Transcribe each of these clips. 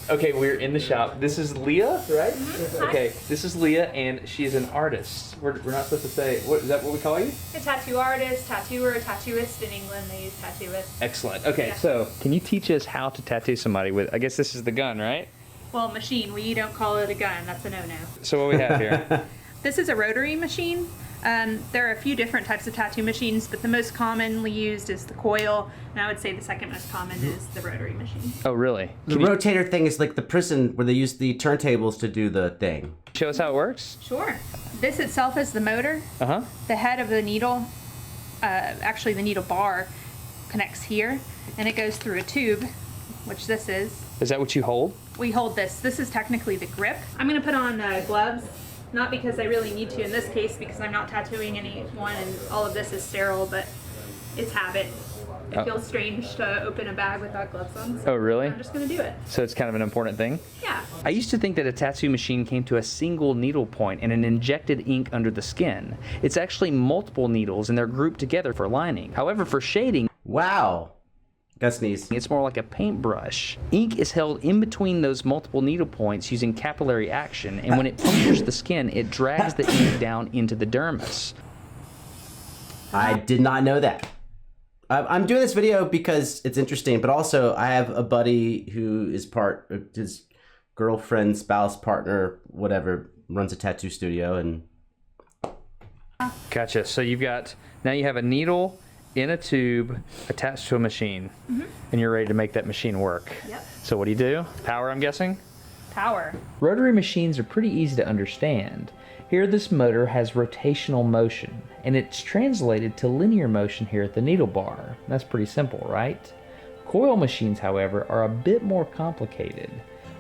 Okay, we're in the shop. This is Leah, right? Mm-hmm. Okay, this is Leah, and she's an artist. We're not supposed to say, what is that what we call you? A tattoo artist, tattooer, tattooist. In England, they use tattooist. Excellent. Okay, Yeah. so can you teach us how to tattoo somebody with, I guess this is the gun, right? Well, machine. We don't call it a gun. That's a no-no. So what we have here? This is a rotary machine. There are a few different types of tattoo machines, but the most commonly used is the coil, and I would say the second most common is the rotary machine. Oh, really? The rotator thing is like the prison where they use the turntables to do the thing. Show us how it works? Sure. This itself is the motor. Uh-huh. The head of the needle, actually the needle bar, connects here, and it goes through a tube, which this is. Is that what you hold? We hold this. This is technically the grip. I'm going to put on gloves, not because I really need to in this case, because I'm not tattooing anyone and all of this is sterile, but it's habit. It feels strange to open a bag without gloves on. So Oh, really? I'm just going to do it. So it's kind of an important thing? Yeah. I used to think that a tattoo machine came to a single needle point and an injected ink under the skin. It's actually multiple needles and they're grouped together for lining. However, for shading, Wow. Got sneeze. it's more like a paintbrush. Ink is held in between those multiple needle points using capillary action, and when it punctures the skin, it drags the ink down into the dermis. I did not know that. I'm doing this video because it's interesting, but also I have a buddy who is his girlfriend, spouse, partner, whatever, runs a tattoo studio, and Gotcha. So now you have a needle in a tube attached to a machine, and you're ready to make that machine work. Yep. So what do? Power, I'm guessing? Power. Rotary machines are pretty easy to understand. Here this motor has rotational motion, and it's translated to linear motion here at the needle bar. That's pretty simple, right? Coil machines, however, are a bit more complicated.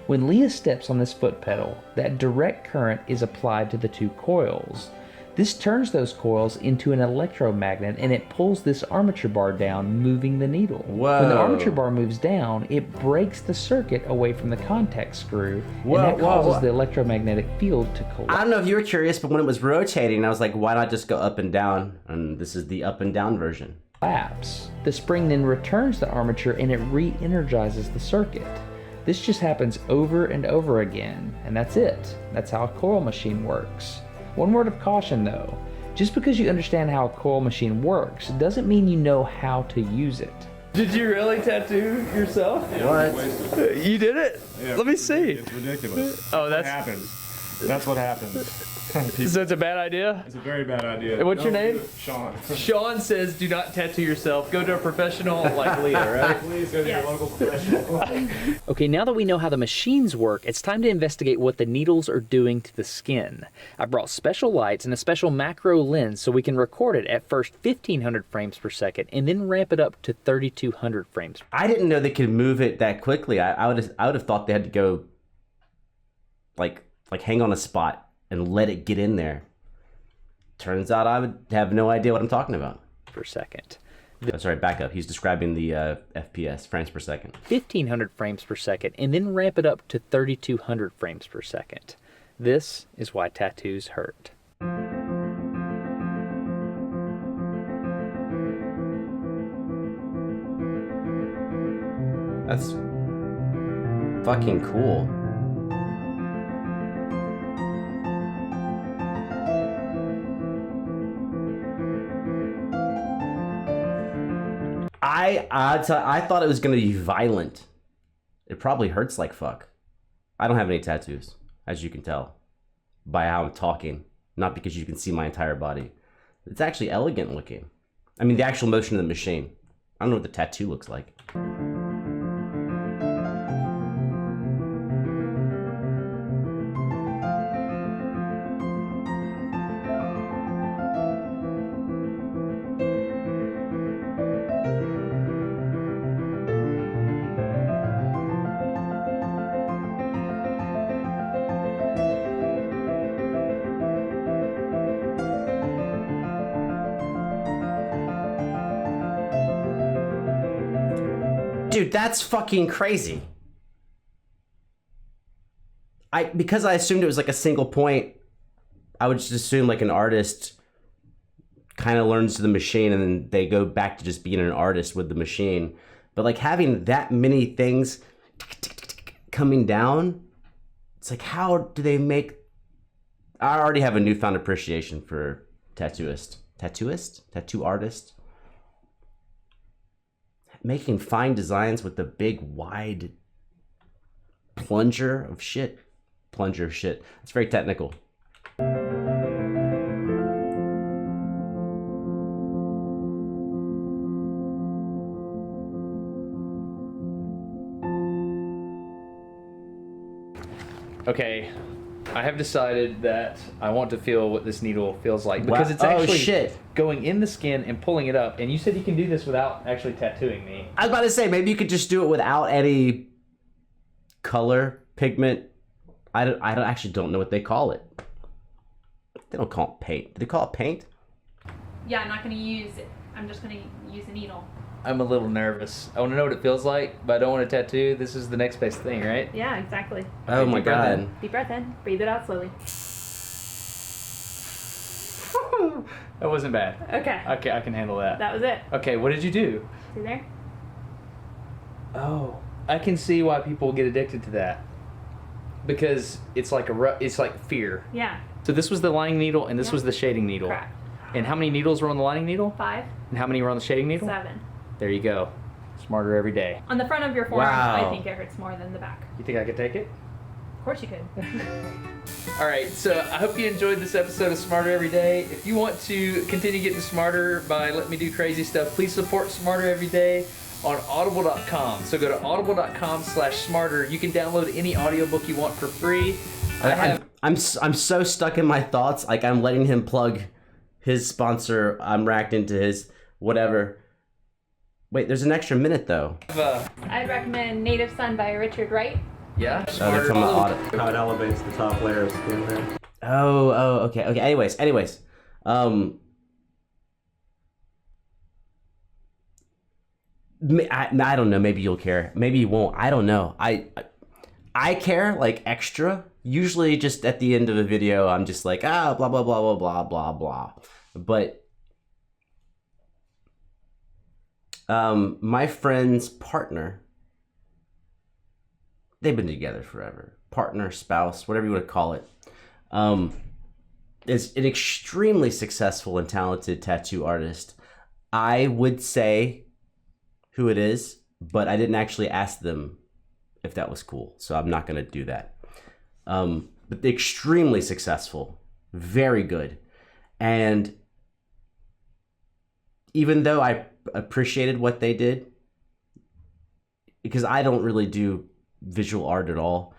When Leah steps on this foot pedal, that direct current is applied to the two coils. This turns those coils into an electromagnet, and it pulls this armature bar down, moving the needle. Whoa. When the armature bar moves down, it breaks the circuit away from the contact screw, Whoa, and that causes whoa. the electromagnetic field to collapse. I don't know if you were curious, but when it was rotating, I was like, why not just go up and down? And this is the up and down version. The spring then returns the armature and it re-energizes the circuit. This just happens over and over again, and that's it. That's how a coil machine works. One word of caution though, just because you understand how a coil machine works doesn't mean you know how to use it. Did you really tattoo yourself? What? You did it? Yeah, Let me see. It's ridiculous. Oh, What happens? That's what happens. So it's a bad idea? It's a very bad idea. And what's your name? Sean. Sean says do not tattoo yourself. Go to a professional like Leah, right? Please go to Yes. your local professional. Okay, now that we know how the machines work, it's time to investigate what the needles are doing to the skin. I brought special lights and a special macro lens so we can record it at first 1500 frames per second and then ramp it up to 3200 frames. I didn't know they could move it that quickly. I would have thought they had to go like hang on a spot and let it get in there. Turns out I would have no idea what I'm talking about. Per second. Oh, sorry, back up. He's describing the FPS, frames per second. 1500 frames per second and then ramp it up to 3200 frames per second. This is why tattoos hurt. That's fucking cool. I thought it was gonna be violent. It probably hurts like fuck. I don't have any tattoos, as you can tell by how I'm talking, not because you can see my entire body. It's actually elegant looking. I mean, the actual motion of the machine. I don't know what the tattoo looks like. Dude, that's fucking crazy. Because I assumed it was like a single point, I would just assume like an artist kind of learns the machine and then they go back to just being an artist with the machine. But like having that many things coming down. It's like, how do they make... I already have a newfound appreciation for tattoo artist. Making fine designs with the big, wide plunger of shit. It's very technical. Okay, I have decided that I want to feel what this needle feels like because it's actually going in the skin and pulling it up. And you said you can do this without actually tattooing me. I was about to say, maybe you could just do it without any color, pigment. I actually don't know what they call it. They don't call it paint. Do they call it paint? Yeah, I'm not going to use it. I'm just going to use a needle. I'm a little nervous. I want to know what it feels like, but I don't want a tattoo. This is the next best thing, right? Yeah, exactly. Oh my god. Deep breath in. Breathe it out slowly. That wasn't bad. Okay. Okay, I can handle that. That was it. Okay, what did you do? See there? Oh, I can see why people get addicted to that. Because it's like it's like fear. Yeah. So this was the lining needle and this was the shading needle. Correct. And how many needles were on the lining needle? 5. And how many were on the shading needle? 7. There you go. Smarter every day. On the front of your forearm, Wow. I think it hurts more than the back. You think I could take it? Of course you could. All right, so I hope you enjoyed this episode of Smarter Every Day. If you want to continue getting smarter by letting me do crazy stuff, please support Smarter Every Day on audible.com. So go to audible.com/smarter. You can download any audiobook you want for free. I'm so stuck in my thoughts. Like, I'm letting him plug his sponsor. I'm racked into his whatever. Wait, there's an extra minute though. I'd recommend Native Son by Richard Wright. Yeah. Oh, they're from the audit. How it elevates the top layer of skin there. Okay. Anyways. I don't know. Maybe you'll care. Maybe you won't. I don't know. I care like extra. Usually, just at the end of a video, I'm just like, blah blah blah blah blah blah blah. But my friend's partner, they've been together forever. Partner, spouse, whatever you want to call it, is an extremely successful and talented tattoo artist. I would say who it is, but I didn't actually ask them if that was cool, so I'm not going to do that. But extremely successful, very good. And even though I appreciated what they did, because I don't really do visual art at all,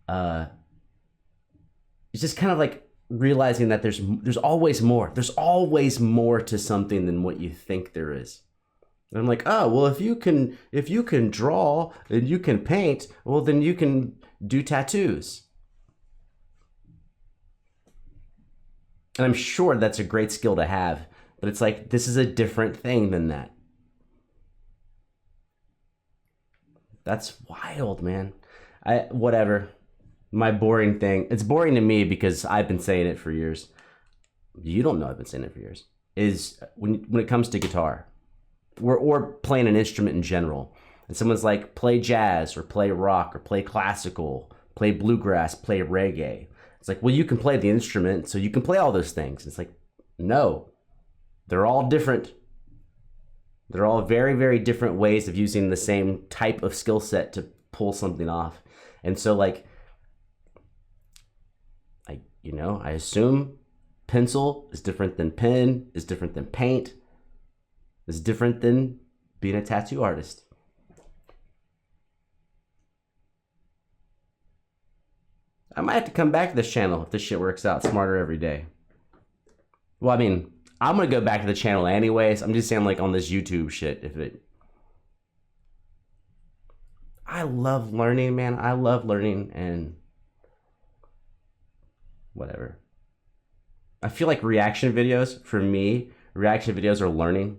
it's just kind of like realizing that there's always more. There's always more to something than what you think there is. And I'm like, oh, well, if you can draw and you can paint, well, then you can do tattoos. And I'm sure that's a great skill to have, but it's like, this is a different thing than that. That's wild, man. Whatever. My boring thing. It's boring to me because I've been saying it for years. You don't know I've been saying it for years. Is when it comes to guitar, or playing an instrument in general, and someone's like, play jazz or play rock or play classical, play bluegrass, play reggae. It's like, well, you can play the instrument, so you can play all those things. It's like, no, they're all different. They're all very, very different ways of using the same type of skill set to pull something off. And so, like, I assume pencil is different than pen, is different than paint, is different than being a tattoo artist. I might have to come back to this channel if this shit works out. Smarter every day. Well, I mean, I'm gonna go back to the channel anyways. I'm just saying, like, on this YouTube shit, I love learning, man. I love learning, and whatever. I feel like reaction videos, for me, reaction videos are learning.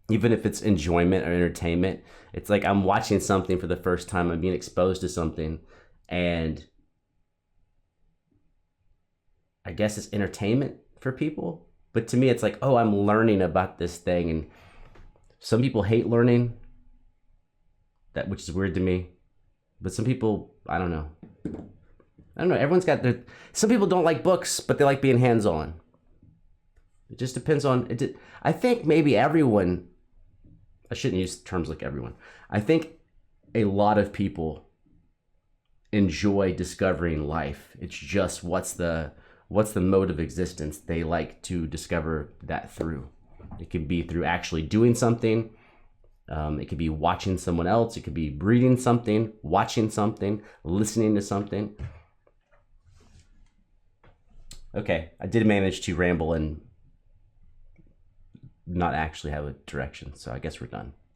Even if it's enjoyment or entertainment, it's like I'm watching something for the first time. I'm being exposed to something, and I guess it's entertainment for people. But to me, it's like, oh, I'm learning about this thing. And some people hate learning, which is weird to me. But some people, I don't know. Everyone's got their. Some people don't like books, but they like being hands-on. It just depends on it. I think maybe everyone. I shouldn't use terms like everyone. I think a lot of people enjoy discovering life. It's just what's the mode of existence they like to discover that through. It could be through actually doing something. It could be watching someone else. It could be reading something, watching something, listening to something. Okay, I did manage to ramble and not actually have a direction, so I guess we're done.